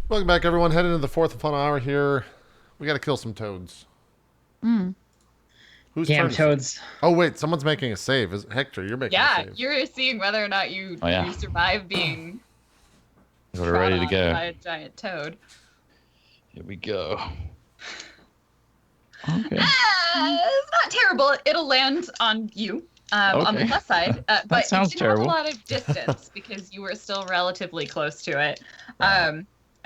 Welcome back, everyone. Heading into the fourth and final hour here. We got to kill some toads. Mm. Whose Damn turn is it? toads. Oh, wait. Someone's making a save. Hector, you're making a Yeah, save. you're seeing whether or not you survive being We're trod ready to on go. by a giant toad. Here we go. Okay. It's not terrible. It'll land on you on the Okay. plus side, but sounds you didn't terrible. have a lot of distance because you were still relatively close to it.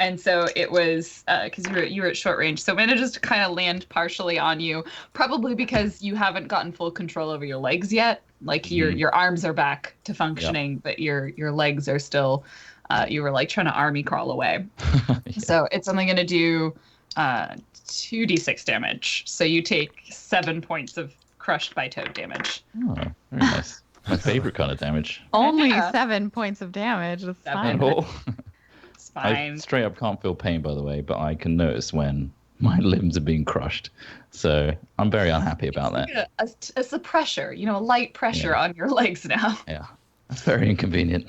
And so it was because you were at short range, so it manages to kind of land partially on you, probably because you haven't gotten full control over your legs yet. Like your arms are back to functioning, but your legs are still. You were like trying to army crawl away. So it's only going to do 2d6 damage. So you take 7 points of crushed by toad damage. Oh, very nice. My favorite kind of damage. Only Yeah. 7 points of damage. That's 7. fine. Oh. It's I fine. straight up can't feel pain, by the way, but I can notice when my limbs are being crushed. So I'm very unhappy about that. It's a pressure, a light pressure on your legs now. Yeah, that's very inconvenient.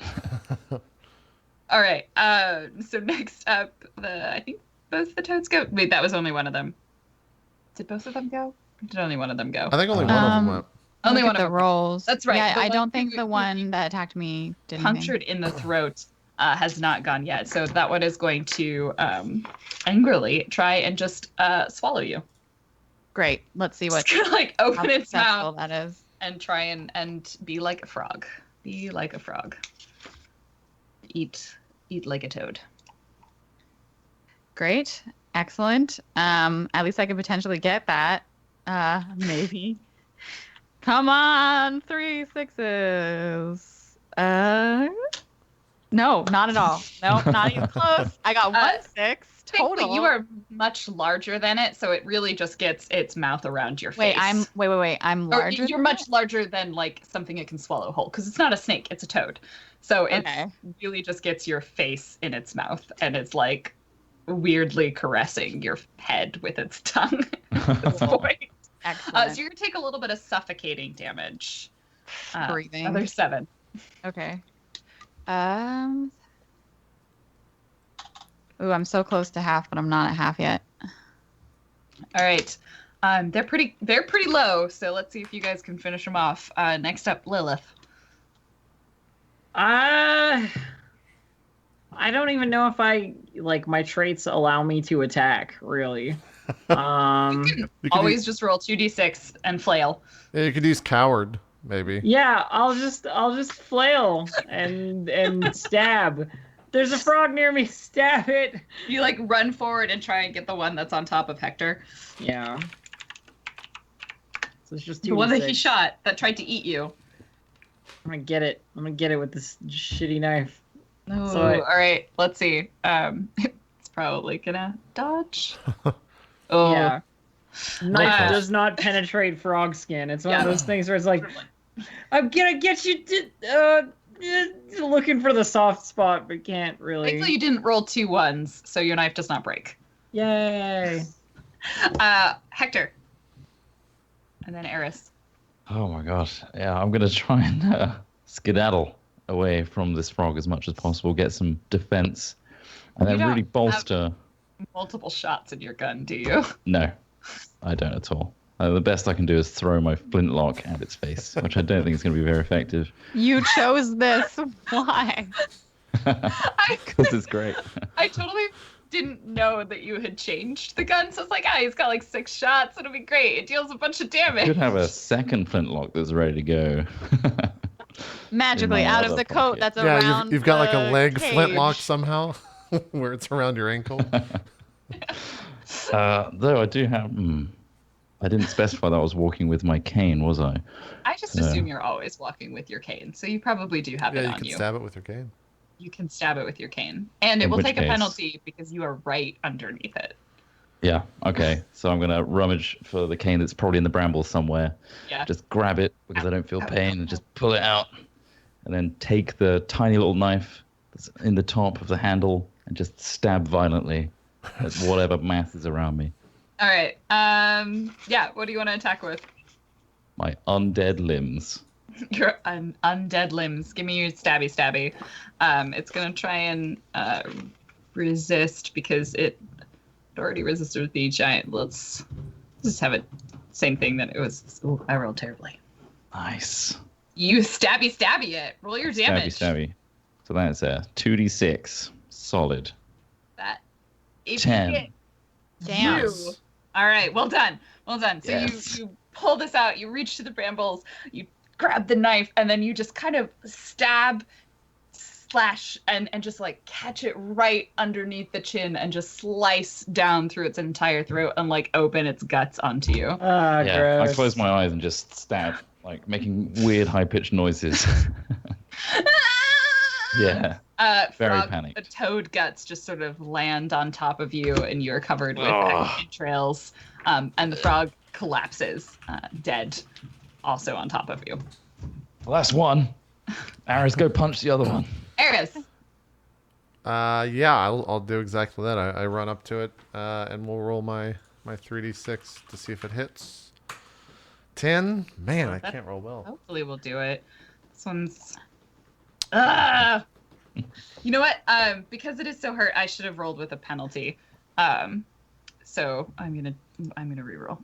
All right. So next up, I think both the toads go. Wait, that was only one of them. Did both of them go? Or did only one of them go? I think only one of them went. Only Look one at of the them. rolls. That's right. Yeah, The I one don't think who- the who one that attacked me did punctured in the throat has not gone yet. So that one is going to angrily try and just swallow you. Great. Let's see what It's gonna like how open its successful mouth that is. and try and be like a frog. Be like a frog. Eat like a toad. Great. Excellent. At least I could potentially get that. Maybe. Come on, 3 6s. No, not at all. No, not even close. I got 1 6 Thankfully, total. you are much larger than it, so it really just gets its mouth around your Wait, face. wait. I'm Or larger. you're than much it? larger than like something it can swallow whole, because it's not a snake, it's a toad. So it Okay. really just gets your face in its mouth, and it's like weirdly caressing your head with its tongue at this point. Excellent. So you're gonna take a little bit of suffocating damage. Breathing. Another 7. Okay. Ooh, I'm so close to half, but I'm not at half yet. All right. They're pretty low, so let's see if you guys can finish them off. Next up, Lilith. I don't even know if my traits allow me to attack, really. You can You could always just roll 2d6 and flail. Yeah, you could use coward, maybe. Yeah, I'll just flail and stab. There's a frog near me. Stab it. You like run forward and try and get the one that's on top of Hector. Yeah. So it's just 2 The one that he shot that tried to eat you. I'm gonna get it. I'm gonna get it with this shitty knife. Oh, So all right. Let's see. It's probably gonna dodge. Oh, Yeah. Knife Uh, does not penetrate frog skin. It's one Yeah. of those things where it's like, I'm gonna get you. Looking for the soft spot, but can't really. Thankfully, you didn't roll 2 1s, so your knife does not break. Yay! Hector, and then Eris. Oh my gosh. Yeah, I'm going to try and skedaddle away from this frog as much as possible, get some defense, and You then don't really bolster. Multiple shots in your gun, do you? No, I don't at all. The best I can do is throw my flintlock at its face, which I don't think is going to be very effective. You chose this. Why? Because it's great. I totally didn't know that you had changed the gun, so it's like, he's got like 6 shots. It'll be great. It deals a bunch of damage. Could have a second flintlock that's ready to go. Magically, In my out of other the coat pocket. that's Yeah, around you've got like a the leg cage. flintlock somehow, where it's around your ankle. Though I do have. I didn't specify that I was walking with my cane, was I? I just assume you're always walking with your cane, so you probably do have Yeah, it you on can you. stab it with your cane. You can stab it with your cane, and it In will which take a case- penalty because you are right underneath it. Yeah, okay. So I'm going to rummage for the cane that's probably in the brambles somewhere. Yeah. Just grab it because I don't feel pain and just pull it out. And then take the tiny little knife that's in the top of the handle and just stab violently at whatever mass is around me. All right. Yeah. What do you want to attack with? My undead limbs. Your undead limbs. Give me your stabby. It's gonna try and resist because it already resisted the giant. Let's just have it same thing that it was. Ooh, I rolled terribly. Nice. You stabby it. Roll your damage. Stabby. So that's a 2d6. Solid. That. If 10. You get Damn. you. All right. Well done. So Yes. you pull this out. You reach to the brambles. You grab the knife, and then you just kind of stab, slash, and just like catch it right underneath the chin, and just slice down through its entire throat and like open its guts onto you. Ah, Yeah, gross. I close my eyes and just stab, like making weird high-pitched noises. Yeah. Very Frog, panicked. the toad guts just sort of land on top of you, and you're covered with Ugh. entrails. And the frog collapses, dead, also on top of you. Last one. Aris, go punch the other one. Eris, Yeah, I'll do exactly that. I run up to it, and we'll roll my 3d6 to see if it hits. 10. Man, I can't roll well. hopefully we'll do it. This one's. Ah! You know what? Because it is so hurt, I should have rolled with a penalty. So I'm gonna reroll.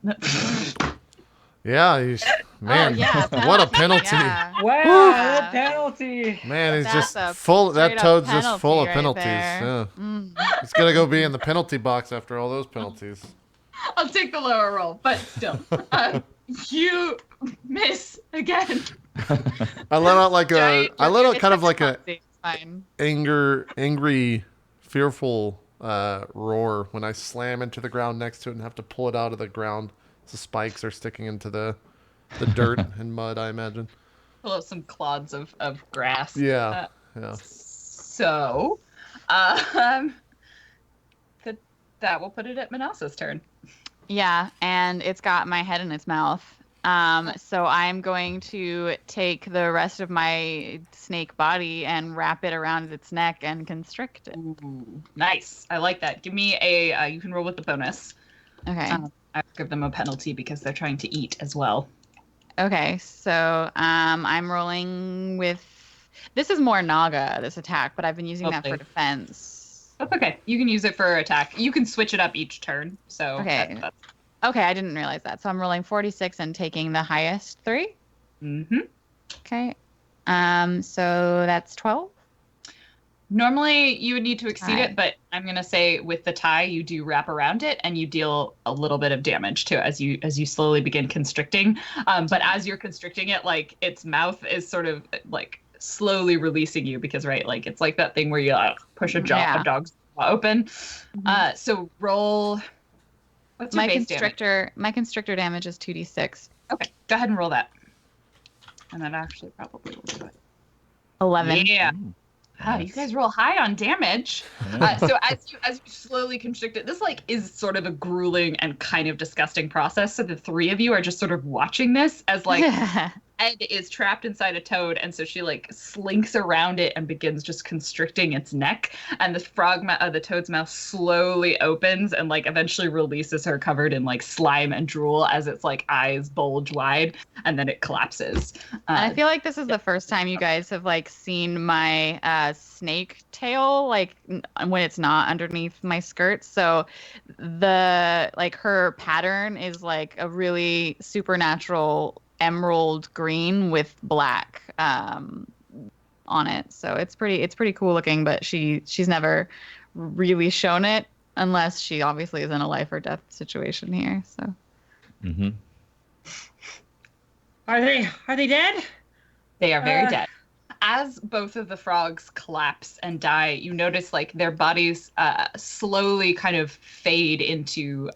Yeah, man, yeah, what a penalty, penalty! yeah. Wow, what penalty! Man, he's That's just a full. That straight up toad's just full of penalty right penalties. there. Yeah, he's gonna go be in the penalty box after all those penalties. I'll take the lower roll, but still, you miss again. I let out like a. I let out kind of like a It's fine. angry, fearful roar when I slam into the ground next to it and have to pull it out of the ground. The spikes are sticking into the dirt and mud, I imagine. Pull up some clods of grass. Yeah, yeah. So, that will put it at Manasa's turn. Yeah, and it's got my head in its mouth. So I'm going to take the rest of my snake body and wrap it around its neck and constrict it. Ooh, nice. I like that. Give me a. You can roll with the bonus. Okay. I give them a penalty because they're trying to eat as well. Okay. So I'm rolling with. This is more Naga, this attack, but I've been using that for Okay. defense. That's okay. You can use it for attack. You can switch it up each turn. So Okay. Okay, I didn't realize that. So I'm rolling 46 and taking the highest 3. Mm-hmm. Okay. So that's 12. Normally you would need to exceed Tie. it, but I'm gonna say with the tie you do wrap around it and you deal a little bit of damage to it as you slowly begin constricting. But as you're constricting it, like its mouth is sort of like slowly releasing you because like it's like that thing where you push a Yeah. dog's jaw open. So roll. What's your My base damage? constrictor damage is 2d6. Okay, go ahead and roll that. And that actually probably will do it. 11. Yeah. Ooh, Wow, you nice. guys roll high on damage. So as you slowly constrict it, this like is sort of a grueling and kind of disgusting process. So the three of you are just sort of watching this as like Ed is trapped inside a toad, and so she like slinks around it and begins just constricting its neck. And the toad's mouth slowly opens and like eventually releases her covered in like slime and drool as its like eyes bulge wide, and then it collapses. And I feel like this is the first time you guys have like seen my snake tail, like when it's not underneath my skirt. So the like her pattern is like a really supernatural emerald green with black on it. So it's pretty cool looking, but she's never really shown it unless she obviously is in a life or death situation here. So Mm-hmm. Are they dead? They are very Uh. dead. As both of the frogs collapse and die, you notice like their bodies slowly kind of fade into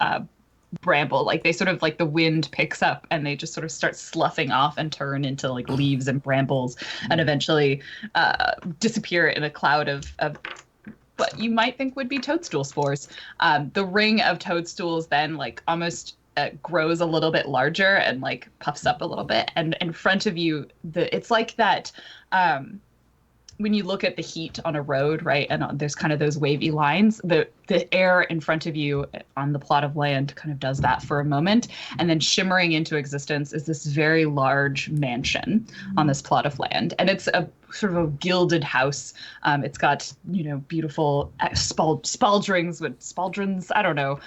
bramble. Like they sort of like the wind picks up and they just sort of start sloughing off and turn into like leaves and brambles and eventually disappear in a cloud of what you might think would be toadstool spores. The ring of toadstools then like almost grows a little bit larger and like puffs up a little bit, and in front of you it's like that when you look at the heat on a road, right, and there's kind of those wavy lines, the air in front of you on the plot of land kind of does that for a moment, and then shimmering into existence is this very large mansion on this plot of land, and it's a sort of a gilded house. It's got, beautiful spaldrons, I don't know,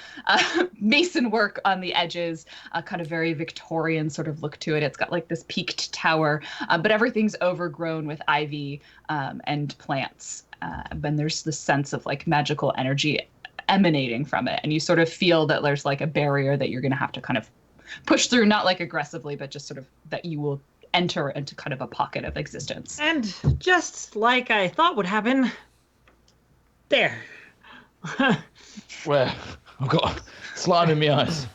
mason work on the edges, a kind of very Victorian sort of look to it. It's got like this peaked tower, but everything's overgrown with ivy and plants. And there's this sense of like magical energy emanating from it. And you sort of feel that there's like a barrier that you're going to have to kind of push through, not like aggressively, but just sort of that you will enter into kind of a pocket of existence. And just like I thought would happen, there. Where? I've got slime in my eyes.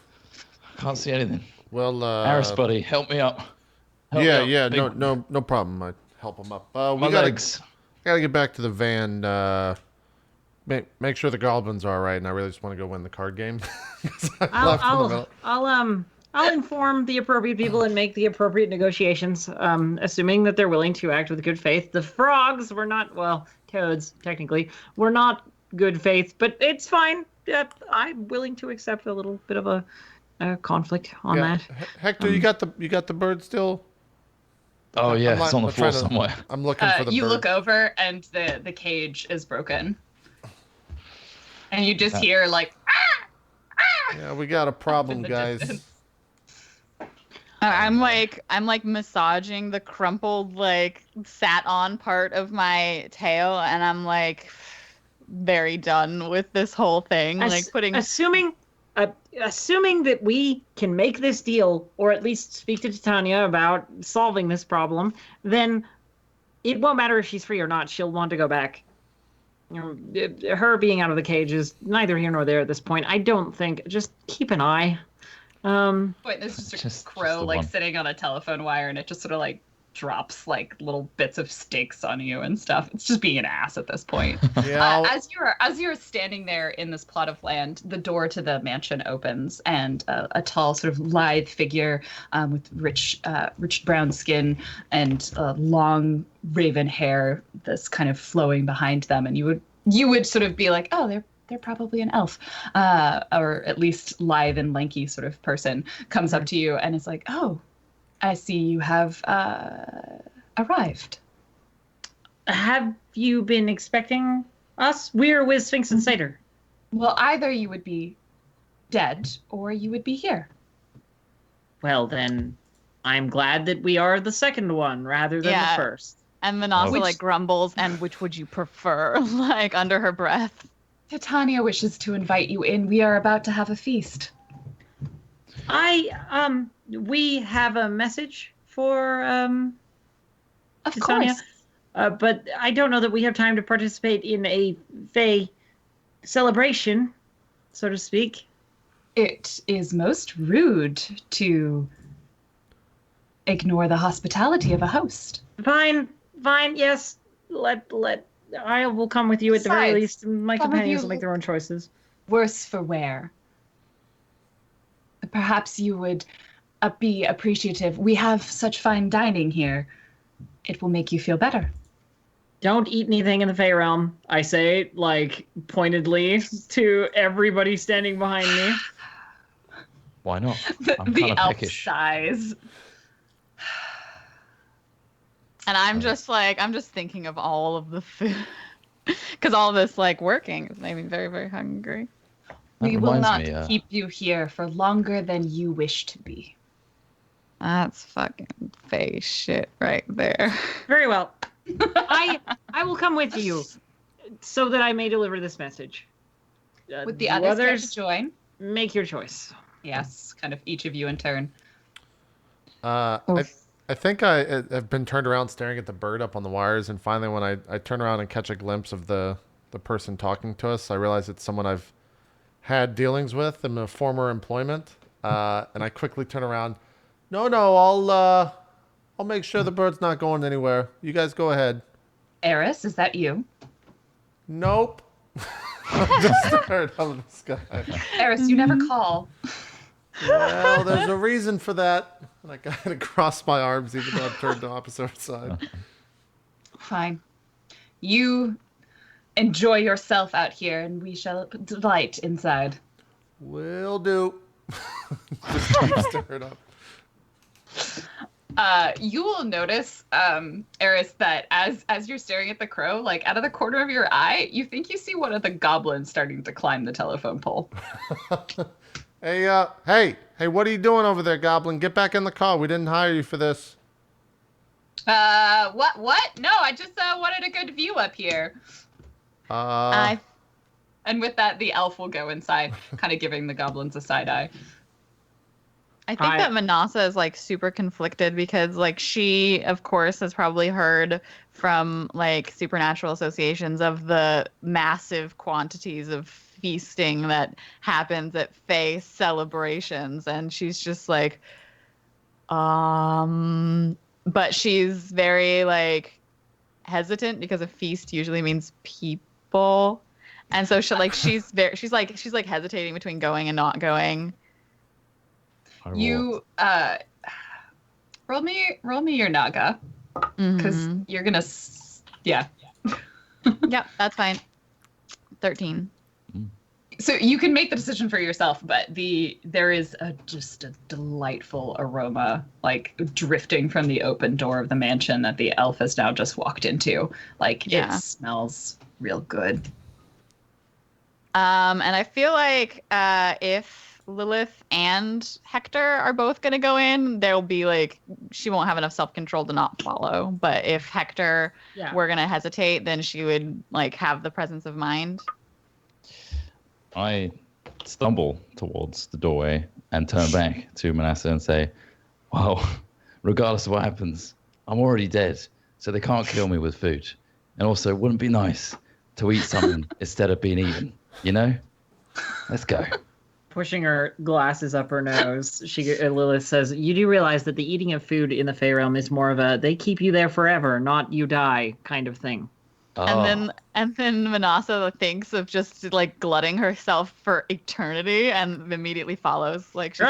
Can't see anything. Well, Aris, buddy, help me up. Help yeah, me up. Big- no problem. I help him up. My We gotta legs. get back to the van. Make sure the goblins are all right, and I really just want to go win the card game. 'Cause I left in the middle. I'll inform the appropriate people and make the appropriate negotiations, assuming that they're willing to act with good faith. The frogs were not, well, toads, technically, were not good faith, but it's fine. I'm willing to accept a little bit of a conflict on that. Hector, you got the bird still? Oh yeah, I'm it's on the I'm floor trying to- somewhere. I'm looking for the You bird. look over and the cage is broken. And you just hear like, Yeah, we got a problem, in the guys. distance. I'm like massaging the crumpled, like, sat on part of my tail, and I'm like very done with this whole thing. Assuming that we can make this deal, or at least speak to Titania about solving this problem, then it won't matter if she's free or not. She'll want to go back. Her being out of the cage is neither here nor there at this point. I don't think. Just keep an eye. Wait, there's just a Just crow the like one. sitting on a telephone wire, and it just sort of like drops like little bits of steaks on you and stuff. It's just being an ass at this point. Yeah, As you're standing there in this plot of land, the door to the mansion opens, and a tall, sort of lithe figure with rich brown skin and long raven hair that's kind of flowing behind them, and you would sort of be like, oh, they're probably an elf, or at least lithe and lanky sort of person comes up to you and is like, oh, I see you have arrived. Have you been expecting us? We're with Sphynx and Satyr. Well, either you would be dead or you would be here. Well, then, I'm glad that we are the second one rather than Yeah. the first. and Manasa Which- like grumbles, and which would you prefer? Like under her breath. Titania wishes to invite you in. We are about to have a feast. We have a message for, Of Titania? course. But I don't know that we have time to participate in a Fae celebration, so to speak. It is most rude to ignore the hospitality of a host. Fine, yes. I will come with you at the very Besides, least. My some of companions you- will make their own choices. Worse for wear. Perhaps you would be appreciative. We have such fine dining here. It will make you feel better. Don't eat anything in the Fae realm, I say, like, pointedly to everybody standing behind me. Why not? I'm The kind of elf peckish. sighs. And I'm just thinking of all of the food. Because all this like working is making me very, very hungry. That We will not reminds me, keep you here for longer than you wish to be. That's fucking face shit right there. Very well. I will come with you so that I may deliver this message. Would the You others care to join? make your choice. Yes, kind of each of you in turn. I think I have been turned around staring at the bird up on the wires, and finally when I turn around and catch a glimpse of the person talking to us, I realize it's someone I've had dealings with in a former employment, and I quickly turn around. No, I'll make sure the bird's not going anywhere. You guys go ahead. Eris, is that you? Nope. I'm just staring up at the sky. Eris, you never call. Well, there's a reason for that. And I kind of cross my arms even though I'm turned the opposite side. Fine. You enjoy yourself out here, and we shall delight inside. Will do. Just keep stirring up. You will notice, Eris, that as you're staring at the crow, like out of the corner of your eye, you think you see one of the goblins starting to climb the telephone pole. Hey, what are you doing over there, Goblin? Get back in the car. We didn't hire you for this. What? No, I just wanted a good view up here. And with that, the elf will go inside, kind of giving the goblins a side eye. I think that Manasa is like super conflicted because like she of course has probably heard from like supernatural associations of the massive quantities of feasting that happens at Fae celebrations, and she's just like but she's very like hesitant because a feast usually means people, and so she's hesitating between going and not going. You roll me your naga, because you're gonna yeah. Yep, that's fine. 13. So you can make the decision for yourself, but there is just a delightful aroma like drifting from the open door of the mansion that the elf has now just walked into. Like it smells real good. And I feel like if Lilith and Hector are both going to go in, there'll be like, she won't have enough self-control to not follow. But if Hector were going to hesitate, then she would like have the presence of mind. I stumble towards the doorway and turn back to Manasseh and say, well, regardless of what happens, I'm already dead, so they can't kill me with food. And also, it wouldn't be nice to eat something instead of being eaten, you know? Let's go. Pushing her glasses up her nose, Lilith says, "You do realize that the eating of food in the Fey realm is more of a they keep you there forever, not you die kind of thing." Oh. And then Manasa thinks of just like glutting herself for eternity and immediately follows. Like she's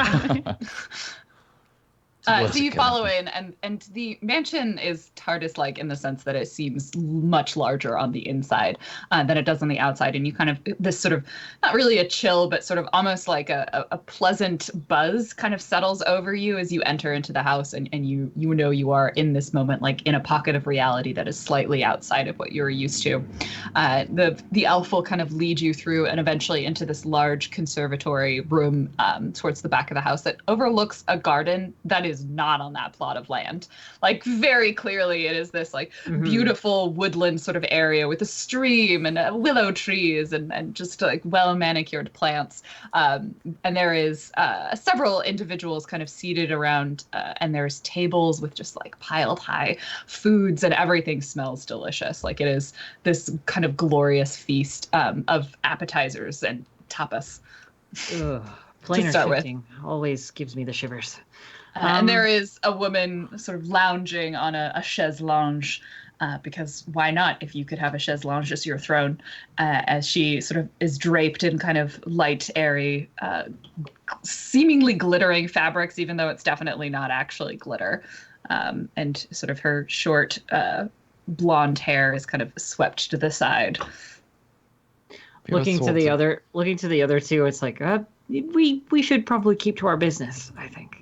so you follow in, and the mansion is TARDIS-like in the sense that it seems much larger on the inside than it does on the outside, and you kind of, this sort of, not really a chill, but sort of almost like a pleasant buzz kind of settles over you as you enter into the house, and you know you are in this moment like in a pocket of reality that is slightly outside of what you're used to. The elf will kind of lead you through and eventually into this large conservatory room towards the back of the house that overlooks a garden that is not on that plot of land. Like very clearly it is this like beautiful woodland sort of area with a stream and willow trees and just like well manicured plants. And there is several individuals kind of seated around and there's tables with just like piled high foods, and everything smells delicious. Like it is this kind of glorious feast of appetizers and tapas. Ugh, plain or shifting always gives me the shivers. And there is a woman sort of lounging on a chaise lounge, because why not? If you could have a chaise lounge as your throne, as she sort of is draped in kind of light, airy, seemingly glittering fabrics, even though it's definitely not actually glitter. And sort of her short blonde hair is kind of swept to the side. Looking to the other two, it's like we should probably keep to our business, I think.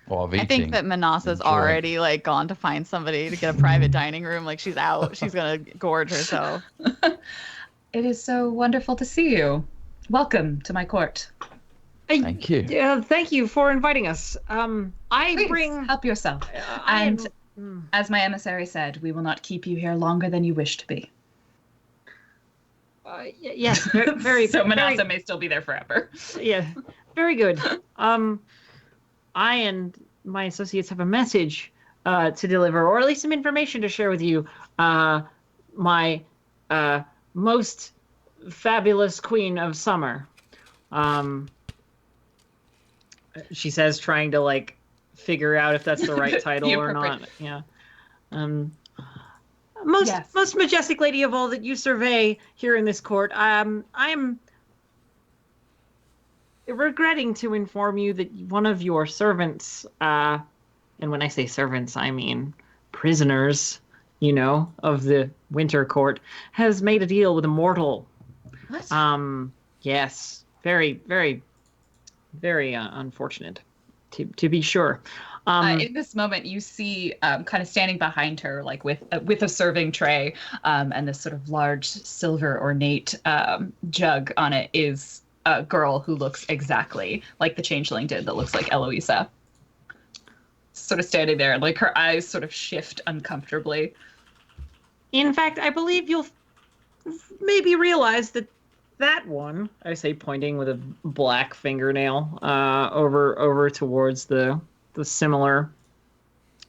I think that Manasa's already like gone to find somebody to get a private dining room. Like she's out. She's gonna gorge herself. It is so wonderful to see you. Welcome to my court. Thank you. Thank you for inviting us. Please, help yourself. And as my emissary said, we will not keep you here longer than you wish to be. Yes, very. So Manasa may still be there forever. Yeah, very good. I and my associates have a message to deliver, or at least some information to share with you. My most fabulous queen of summer. She says, trying to like figure out if that's the right title or not. Yeah. Most majestic lady of all that you survey here in this court. I'm regretting to inform you that one of your servants, and when I say servants, I mean prisoners, of the Winter Court, has made a deal with a mortal. What? Yes, very, very, very unfortunate, to be sure. In this moment, you see, kind of standing behind her, like with a serving tray, and this sort of large silver ornate jug on it, is a girl who looks exactly like the changeling did. That looks like Eloisa. Sort of standing there, like her eyes sort of shift uncomfortably. In fact, I believe you'll maybe realize that one, I say, pointing with a black fingernail over towards the similar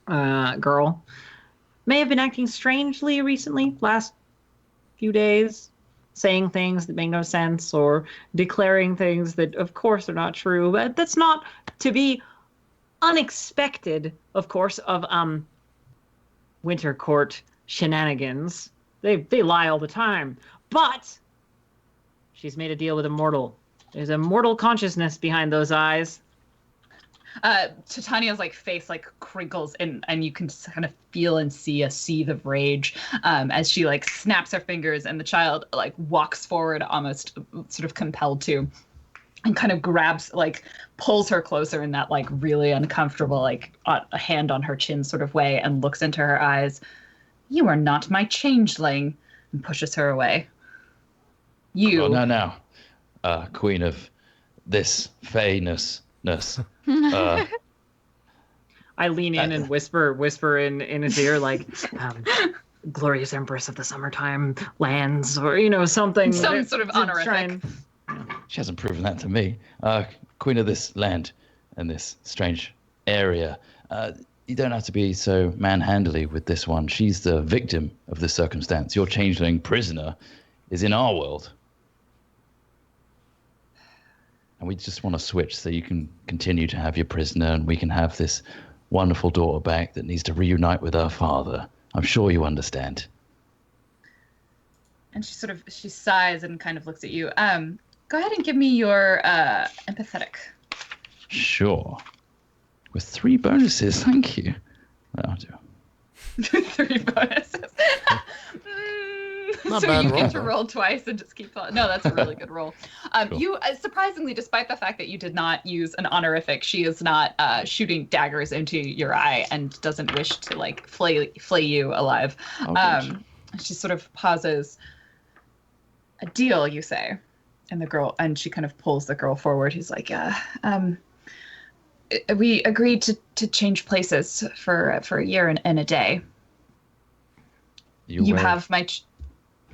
girl, may have been acting strangely recently, last few days, saying things that make no sense or declaring things that, of course, are not true. But that's not to be unexpected, of course, of Winter Court shenanigans. They lie all the time. But she's made a deal with a mortal. There's a mortal consciousness behind those eyes. Titania's face crinkles and you can kind of feel and see a seethe of rage as she snaps her fingers, and the child walks forward, almost sort of compelled to, and kind of grabs, pulls her closer in that really uncomfortable, a hand on her chin sort of way, and looks into her eyes. "You are not my changeling," and pushes her away. "You." "Oh, no. Queen of this fayness. I lean in and whisper in his ear, glorious empress of the summertime lands, or something. Some sort of honorific. She hasn't proven that to me. Queen of this land and this strange area. You don't have to be so manhandly with this one. She's the victim of this circumstance. Your changeling prisoner is in our world. And we just want to switch so you can continue to have your prisoner, and we can have this wonderful daughter back that needs to reunite with her father. I'm sure you understand." And she sighs and kind of looks at you. Go ahead and give me your empathetic. "Sure. With 3 bonuses, thank you." Oh, dear. 3 bonuses. Not So bad you roll, get to though. roll twice and just keep on. No, that's a really good roll. Cool. You surprisingly, despite the fact that you did not use an honorific, she is not shooting daggers into your eye and doesn't wish to flay you alive. Oh, good. She sort of pauses. "A deal, you say?" And she kind of pulls the girl forward. He's like, "We agreed to change places for a year and a day. You have my."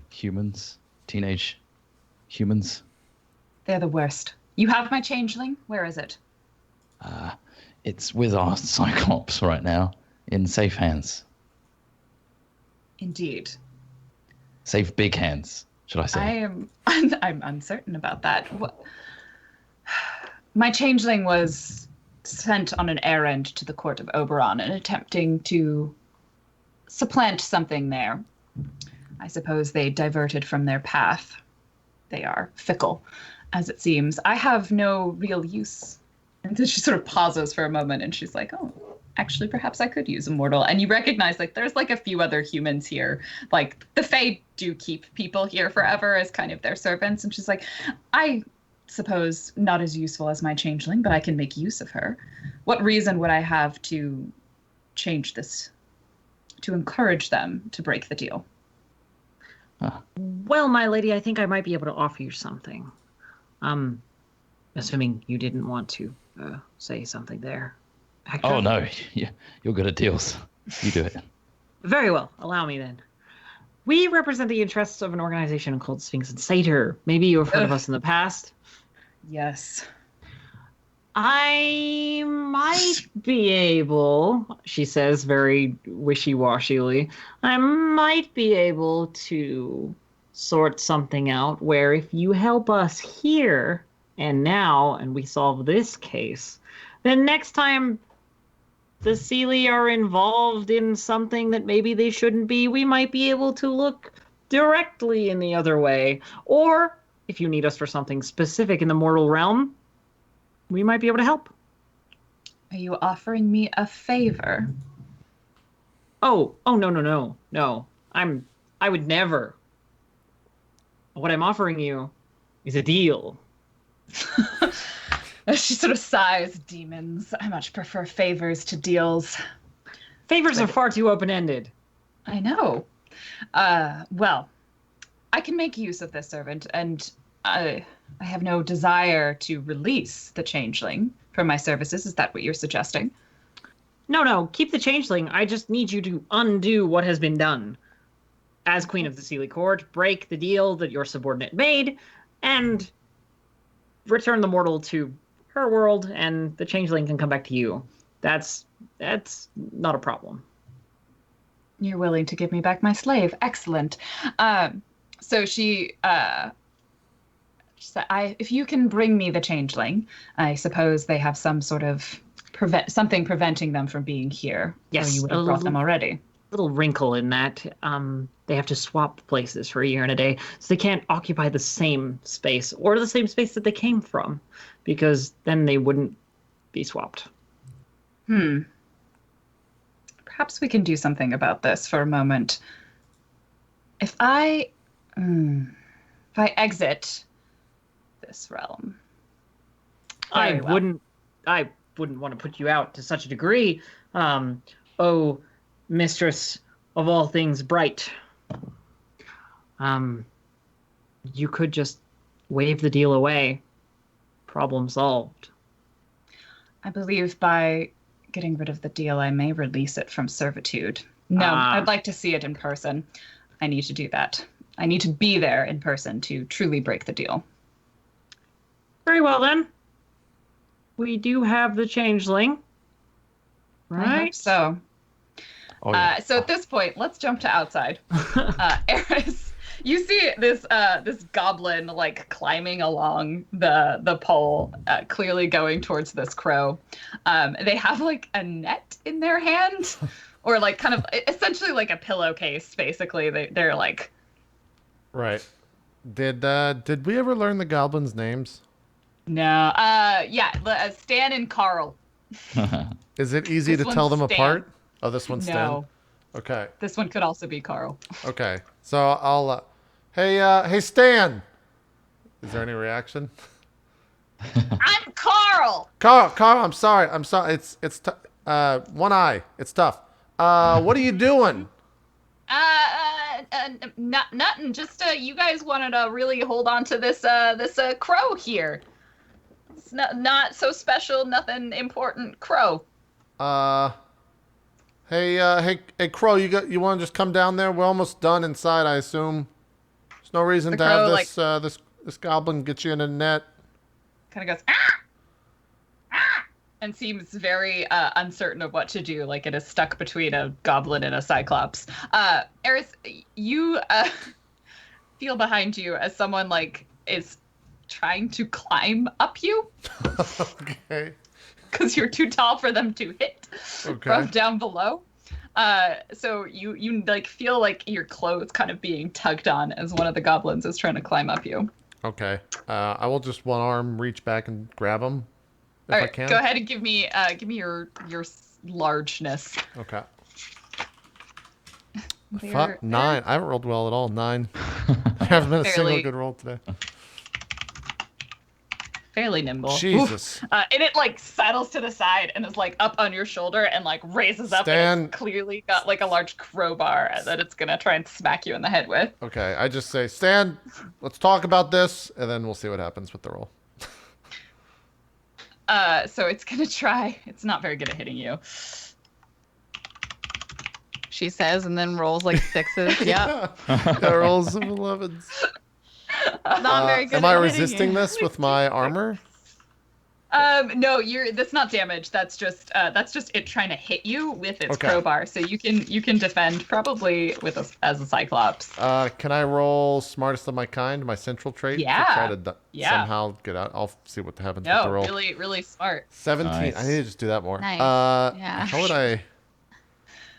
Humans? Teenage humans? They're the worst. "You have my changeling? Where is it?" It's with our Cyclops right now, in safe hands. "Indeed." Safe big hands, should I say. I'm uncertain about that. My changeling was sent on an errand to the court of Oberon and attempting to supplant something there. I suppose they diverted from their path. They are fickle, as it seems. I have no real use." And then she sort of pauses for a moment, and she's like, "Oh, actually, perhaps I could use a mortal." And you recognize there's a few other humans here. The Fae do keep people here forever as kind of their servants. And she's like, "I suppose not as useful as my changeling, but I can make use of her. What reason would I have to change this, to encourage them to break the deal?" Well, my lady, I think I might be able to offer you something. Assuming you didn't want to say something there. Hector? Oh, no. You're good at deals. You do it. Very well. Allow me then. We represent the interests of an organization called Sphynx and Satyr. Maybe you have heard of us in the past. Yes. I might be able, she says very wishy-washily, I might be able to sort something out where if you help us here and now and we solve this case, then next time the Sealy are involved in something that maybe they shouldn't be, we might be able to look directly in the other way. Or if you need us for something specific in the mortal realm, we might be able to help. Are you offering me a favor? Oh, no. I would never. What I'm offering you is a deal. She sort of sighs. Demons. I much prefer favors to deals. Favors are far too open-ended. I know. Well, I can make use of this servant, and I have no desire to release the changeling from my services. Is that what you're suggesting? No, keep the changeling. I just need you to undo what has been done. As Queen of the Sealy Court, break the deal that your subordinate made, and return the mortal to her world, and the changeling can come back to you. That's not a problem. You're willing to give me back my slave. Excellent. So she said, if you can bring me the changeling, I suppose they have some sort of something preventing them from being here. Yes, or you would have brought them already. Little wrinkle in that. They have to swap places for a year and a day, so they can't occupy the same space or the same space that they came from, because then they wouldn't be swapped. Perhaps we can do something about this for a moment. If I exit this realm, I wouldn't want to put you out to such a degree. Oh, mistress of all things bright. You could just wave the deal away. Problem solved. I believe by getting rid of the deal, I may release it from servitude. No, I'd like to see it in person. I need to do that. I need to be there in person to truly break the deal. Very well, then. We do have the changeling. Right? I hope so. Oh, yeah. So at this point, let's jump to outside. Eris, you see this goblin like climbing along the pole, clearly going towards this crow. They have like a net in their hand, or like kind of essentially like a pillowcase. Basically, they're like. Right. Did we ever learn the goblins' names? No. Yeah. Stan and Carl. Is it easy This to tell one's them Stan. apart? Oh, this one's Stan. No. Okay. This one could also be Carl. Okay. So I'll. Hey, Stan. Is there any reaction? I'm Carl. Carl, I'm sorry. It's one eye. It's tough. What are you doing? Nothing. Just you guys wanted to really hold on to this crow here. It's not so special. Nothing important. Crow. Hey, Crow, you want to just come down there? We're almost done inside, I assume. There's no reason The to have crow, this goblin get you in a net. Kind of goes ah, and seems very uncertain of what to do. Like it is stuck between a goblin and a cyclops. Eris, you feel behind you as someone like is trying to climb up you. Okay. Because you're too tall for them to hit from down below. So you like feel like your clothes kind of being tugged on as one of the goblins is trying to climb up you. Okay. I will just one arm reach back and grab him if All right, I can. go ahead and give me your largeness. Okay. There- Fuck, 9. I haven't rolled well at all. 9. I haven't been a single Barely. good roll today. Fairly nimble. Jesus. Oof. And it like settles to the side and is like up on your shoulder and like raises up and it's clearly got like a large crowbar that it's gonna try and smack you in the head with. Okay, I just say, Stan, let's talk about this, and then we'll see what happens with the roll. So it's gonna try. It's not very good at hitting you. She says, and then rolls like 6s. Yep. Yeah, rolls some 11s. Not very good Am at I hitting resisting you. this with my armor? No, that's not damage. That's just it trying to hit you with its Okay. crowbar. So you can defend probably with as a cyclops. Can I roll smartest of my kind, my central trait? Yeah. To try to Yeah. somehow get out. I'll see what happens with No, the roll. really smart. 17. Nice. I need to just do that more. Nice. Yeah. How would I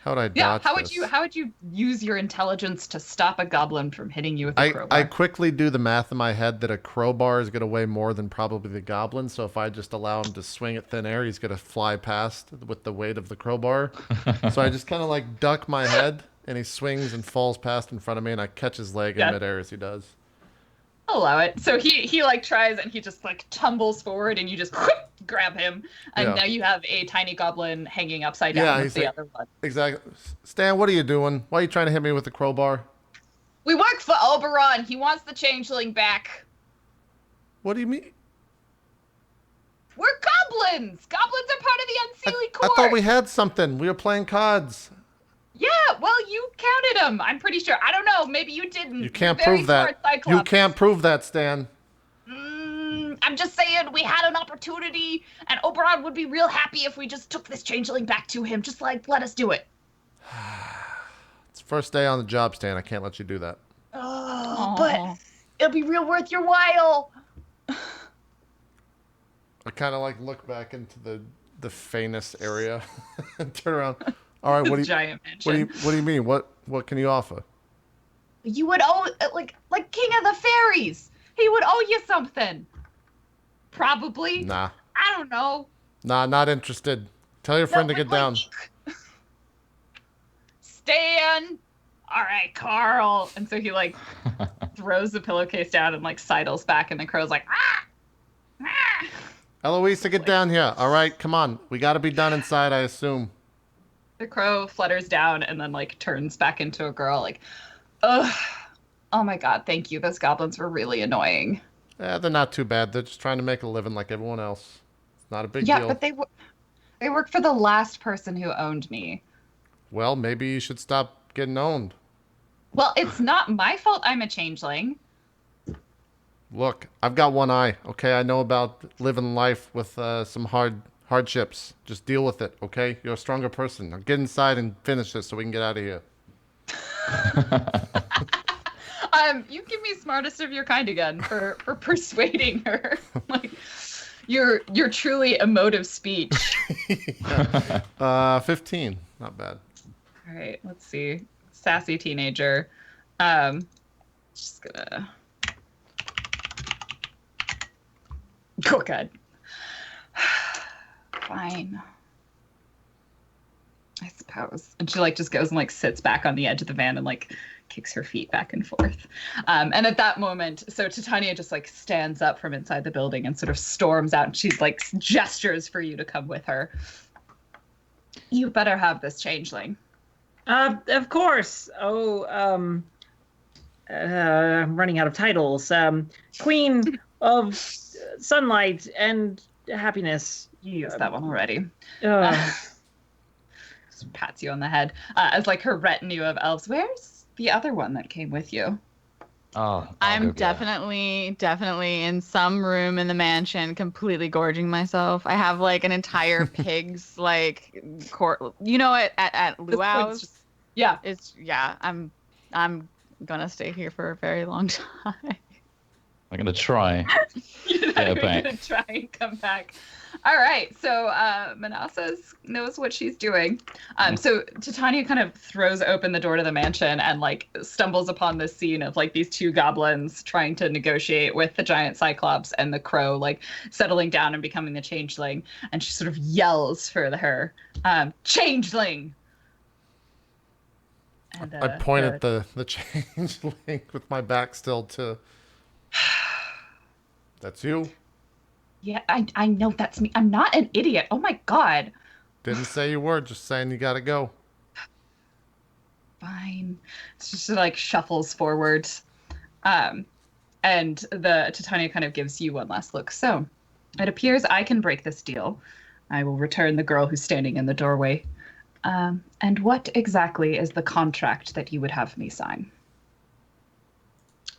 How would I Yeah, dodge how would you use your intelligence to stop a goblin from hitting you with a crowbar? I quickly do the math in my head that a crowbar is going to weigh more than probably the goblin. So if I just allow him to swing at thin air, he's going to fly past with the weight of the crowbar. So I just kind of like duck my head, and he swings and falls past in front of me, and I catch his leg in midair as he does. I'll allow it. So he like tries, and he just like tumbles forward, and you just grab him, and now you have a tiny goblin hanging upside down with the other one. Exactly. Stan, what are you doing? Why are you trying to hit me with the crowbar? We work for Oberon. He wants the changeling back. What do you mean? We're goblins. Goblins are part of the Unseelie Court. I thought we had something. We were playing cards. Yeah, well, you counted them. I'm pretty sure. I don't know. Maybe you didn't. You can't prove that. You can't prove that, Stan. I'm just saying we had an opportunity, and Oberon would be real happy if we just took this changeling back to him. Just like, let us do it. It's first day on the job, Stan. I can't let you do that. Oh, but it'll be real worth your while. I kind of like look back into the famous area and turn around. All right, what do you giant mansion. What do you mean? What can you offer? You would owe like King of the Fairies. He would owe you something. Probably. Nah. I don't know. Nah, not interested. Tell your friend to get down. Stan. All right, Carl. And so he like throws the pillowcase down and like sidles back, and the crow's like, ah! Ah! Eloisa, get down here. All right, come on. We got to be done inside, I assume. The crow flutters down and then like turns back into a girl like, ugh. Oh my god, thank you. Those goblins were really annoying. Yeah, they're not too bad. They're just trying to make a living like everyone else. It's not a big deal. Yeah, but they work for the last person who owned me. Well, maybe you should stop getting owned. Well, it's not my fault I'm a changeling. Look, I've got one eye, okay? I know about living life with some hardships. Just deal with it, okay? You're a stronger person. Now get inside and finish this so we can get out of here. You give me smartest of your kind again for persuading her. Like your truly emotive speech. 15. Not bad. All right, let's see. Sassy teenager. Just gonna. Oh god. Fine. I suppose. And she like just goes and like sits back on the edge of the van and like kicks her feet back and forth. And at that moment, so Titania just like stands up from inside the building and sort of storms out, and she's like gestures for you to come with her. You better have this changeling. Of course. Oh, I'm running out of titles. Queen of Sunlight and Happiness. You used that one already. Just pats you on the head as like her retinue of elves. Where's the other one that came with you? Oh, I'm definitely in some room in the mansion, completely gorging myself. I have like an entire pig's like court. You know, at Luau's. Yeah, I'm gonna stay here for a very long time. I'm gonna try. You're gonna try and come back. All right, so Manasseh knows what she's doing. So Titania kind of throws open the door to the mansion and like stumbles upon this scene of like these two goblins trying to negotiate with the giant cyclops and the crow like settling down and becoming the changeling. And she sort of yells for her, changeling. And, I point at the changeling with my back still to. That's you. Yeah, I know that's me. I'm not an idiot. Oh my god. Didn't say you were, just saying you gotta go. Fine. She just like shuffles forward. And the Titania kind of gives you one last look. So it appears I can break this deal. I will return the girl who's standing in the doorway. And what exactly is the contract that you would have me sign?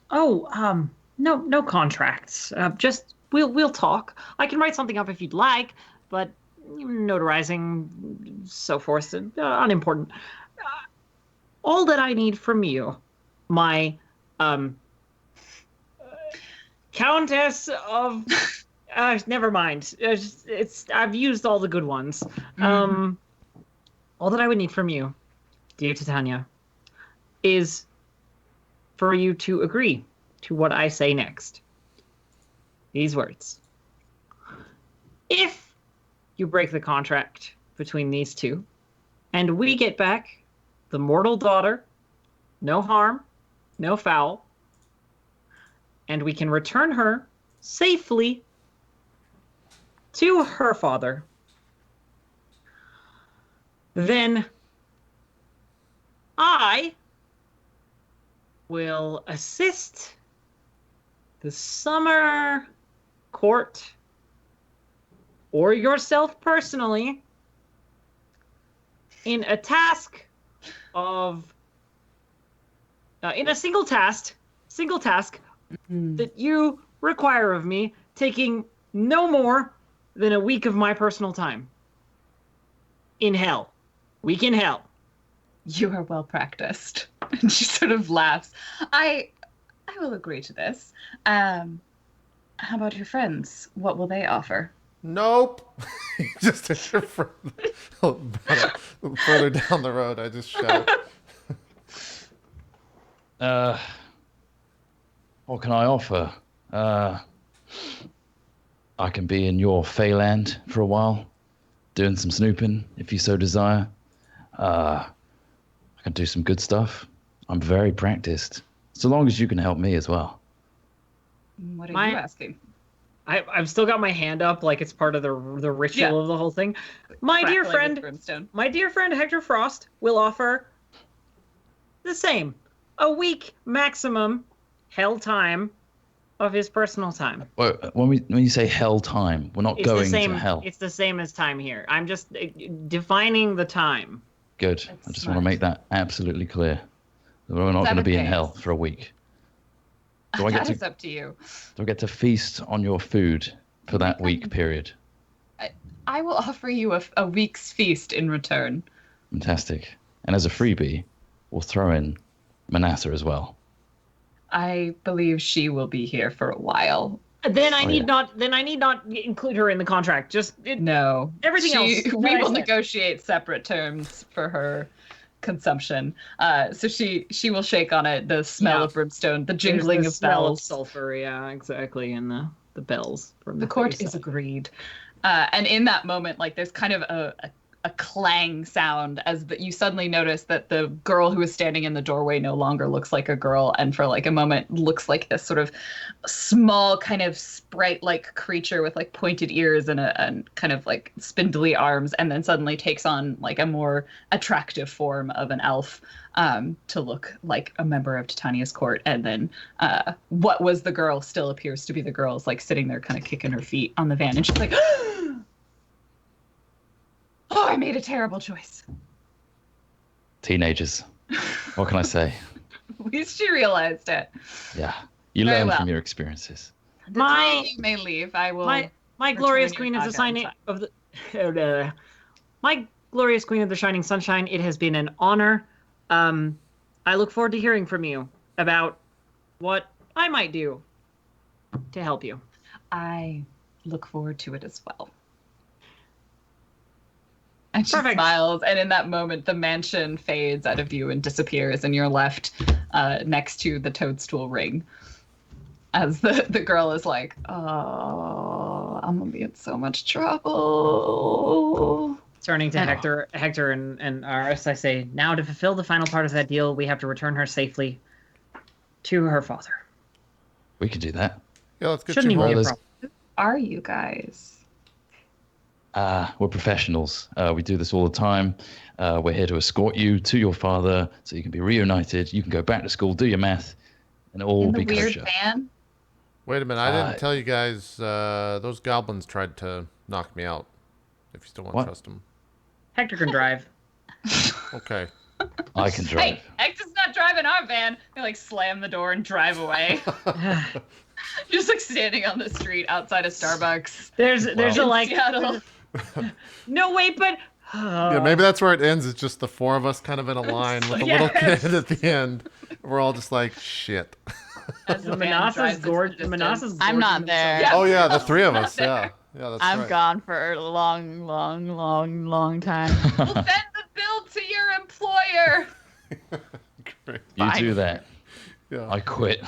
Oh, no contracts. Just we'll talk. I can write something up if you'd like, but notarizing, so forth, unimportant. All that I need from you, my Countess of. Never mind. I've used all the good ones. All that I would need from you dear Titania, is for you to agree to what I say next. These words. If you break the contract between these two, and we get back the mortal daughter, no harm, no foul, and we can return her safely to her father, then I will assist the summer court or yourself personally in a task of in a single task that you require of me, taking no more than a week of my personal time in hell. Week in hell. You are well practiced. And she sort of laughs. I will agree to this. How about your friends? What will they offer? Nope. Just further down the road, I just shout. What can I offer? I can be in your Feyland for a while, doing some snooping if you so desire. I can do some good stuff. I'm very practiced, so long as you can help me as well. What are you asking? I've still got my hand up like it's part of the ritual of the whole thing. My dear friend Hector Frost will offer the same. A week maximum hell time of his personal time. Well, when you say hell time, we're not going to hell. It's the same as time here. I'm just defining the time. Good. I just want to make that absolutely clear. We're not going to be in hell for a week. That is up to you. Do I get to feast on your food for that week period? I will offer you a week's feast in return. Fantastic. And as a freebie, we'll throw in Manasseh as well. I believe she will be here for a while. Then I need not include her in the contract. No. Everything else. We will negotiate separate terms for her consumption. So she will shake on it. The smell of brimstone, the jingling of bells, of sulfur. Yeah, exactly, and the bells from the court is agreed. And in that moment, like there's kind of a clang sound as you suddenly notice that the girl who is standing in the doorway no longer looks like a girl, and for like a moment looks like this sort of small kind of sprite-like creature with like pointed ears and kind of like spindly arms, and then suddenly takes on like a more attractive form of an elf to look like a member of Titania's court. And then what was the girl still appears to be the girl, is like sitting there kind of kicking her feet on the van, and she's like, oh, I made a terrible choice. Teenagers. What can I say? At least she realized it. Yeah. You learn from your experiences. The time you may leave, I will. My glorious queen of the shining of the my glorious queen of the shining sunshine, it has been an honor. I look forward to hearing from you about what I might do to help you. I look forward to it as well. And she smiles, and in that moment, the mansion fades out of view and disappears, and you're left next to the toadstool ring. As the girl is like, oh, I'm gonna be in so much trouble. Turning to Hector and Aris, I say, now to fulfill the final part of that deal, we have to return her safely to her father. We could do that. Yeah, let's get Shouldn't even be a problem. Who are you guys? We're professionals. We do this all the time. We're here to escort you to your father so you can be reunited. You can go back to school, do your math, and it all be kosher. Weird van? Wait a minute, I didn't tell you guys those goblins tried to knock me out. If you still want to trust them. Hector can drive. Okay. I can drive. Hey, Hector's not driving our van. They like slam the door and drive away. Just like standing on the street outside of Starbucks. There's a like Seattle. No, wait, but yeah, maybe that's where it ends. It's just the four of us kind of in a line with a little kid at the end. We're all just like, shit. Manasseh's gorgeous. I'm not there. Yeah. Oh yeah, the three of us. Yeah, that's I'm right. gone for a long time. We'll send the bill to your employer. lawyer. Great. You Fine. do that. Yeah. I quit.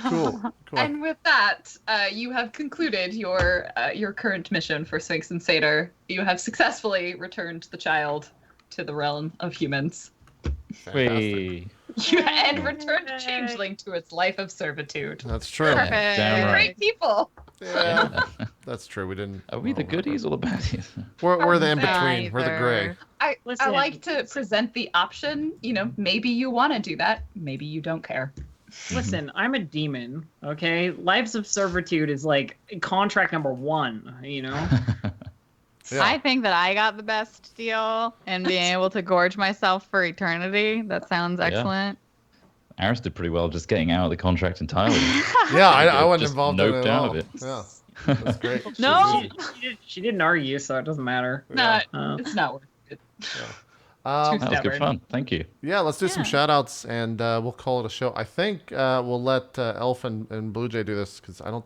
Cool. And with that, you have concluded your current mission for Sphynx and Satyr. You have successfully returned the child to the realm of humans. Whee. And returned Changeling to its life of servitude. That's true. Perfect. damn right. Great people. Yeah. That's true. We didn't. Are we the goodies or the baddies? We're the in between. We're the gray. Neither. I Listen. like to present the option. Maybe you want to do that. Maybe you don't care. Listen, I'm a demon, okay? Lives of Servitude is like contract number 1, Yeah. I think that I got the best deal and being able to gorge myself for eternity. That sounds Yeah. excellent. Aris did pretty well just getting out of the contract entirely. Yeah, I wasn't Just involved in it noped at out all. of it. Yeah, that's great. No. She didn't argue, so it doesn't matter. Yeah. It's not worth it. Um, That was good Stubborn. fun. Thank you. yeah, let's do some Yeah. shout outs and we'll call it a show. I think we'll let Elf and bluejay do this because I don't.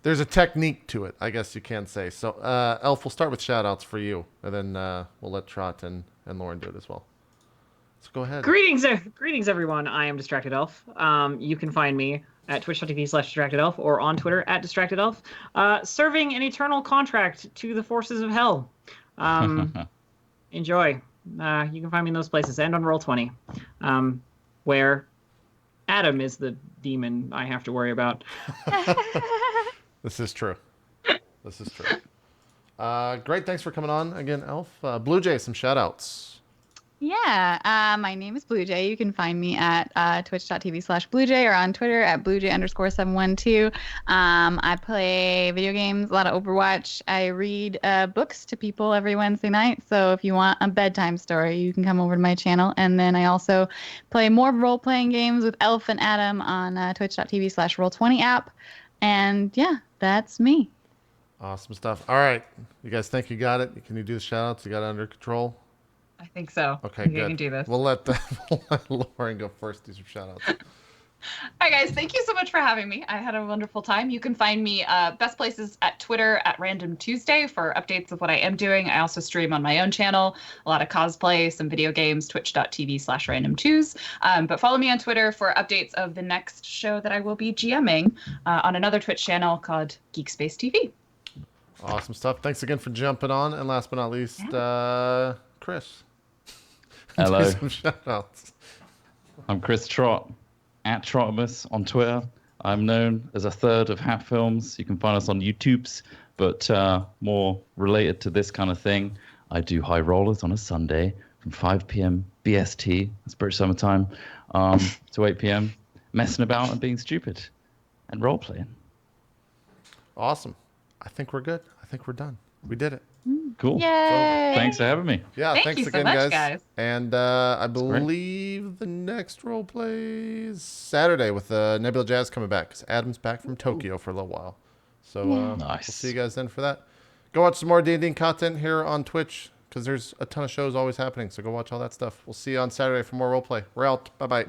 There's a technique to it, I guess you can say. So, Elf, we'll start with shout outs for you, and then we'll let Trot and Lauren do it as well. So go ahead. Greetings, everyone. I am DistractedElf. You can find me at twitch.tv/DistractedElf or on Twitter at DistractedElf, serving an eternal contract to the forces of hell. Enjoy. You can find me in those places and on Roll20, where Adam is the demon I have to worry about. This is true. This is true. Great. Thanks for coming on again, Elf. bluejay, some shout outs. Yeah, my name is bluejay. You can find me at twitch.tv/bluejay or on Twitter at bluejay_712. I play video games, a lot of Overwatch. I read books to people every Wednesday night. So if you want a bedtime story, you can come over to my channel. And then I also play more role-playing games with Elf and Adam on twitch.tv/roll20 app. And yeah, that's me. Awesome stuff. All right. You guys think you got it? Can you do the shout outs? You got it under control? I think so. Okay, I think good. I can do this. We'll let Lauren go first. Do some shout outs. Hi guys, thank you so much for having me. I had a wonderful time. You can find me best places at Twitter at RandomTuesday for updates of what I am doing. I also stream on my own channel, a lot of cosplay, some video games, twitch.tv/RandomTues. But follow me on Twitter for updates of the next show that I will be GMing on another Twitch channel called Geek Space TV. Awesome stuff. Thanks again for jumping on. And last but not least, Chris. Hello. Do some shout outs. I'm Chris Trott, at Trottimus on Twitter. I'm known as a third of Hat Films. You can find us on YouTube's, but more related to this kind of thing, I do High Rollers on a Sunday from 5 p.m. BST, that's British summertime, to 8 p.m. messing about and being stupid and role-playing. Awesome. I think we're good. I think we're done. We did it. Cool. Yay! Thanks for having me. Yeah, Thank thanks you so again, much, guys. guys. And I great. believe the next role play is Saturday with Nebula Jazz coming back because Adam's back from Tokyo for a little while. So we'll Nice. see you guys then for that. Go watch some more D&D content here on Twitch because there's a ton of shows always happening. So go watch all that stuff. We'll see you on Saturday for more role play. We're out. Bye-bye.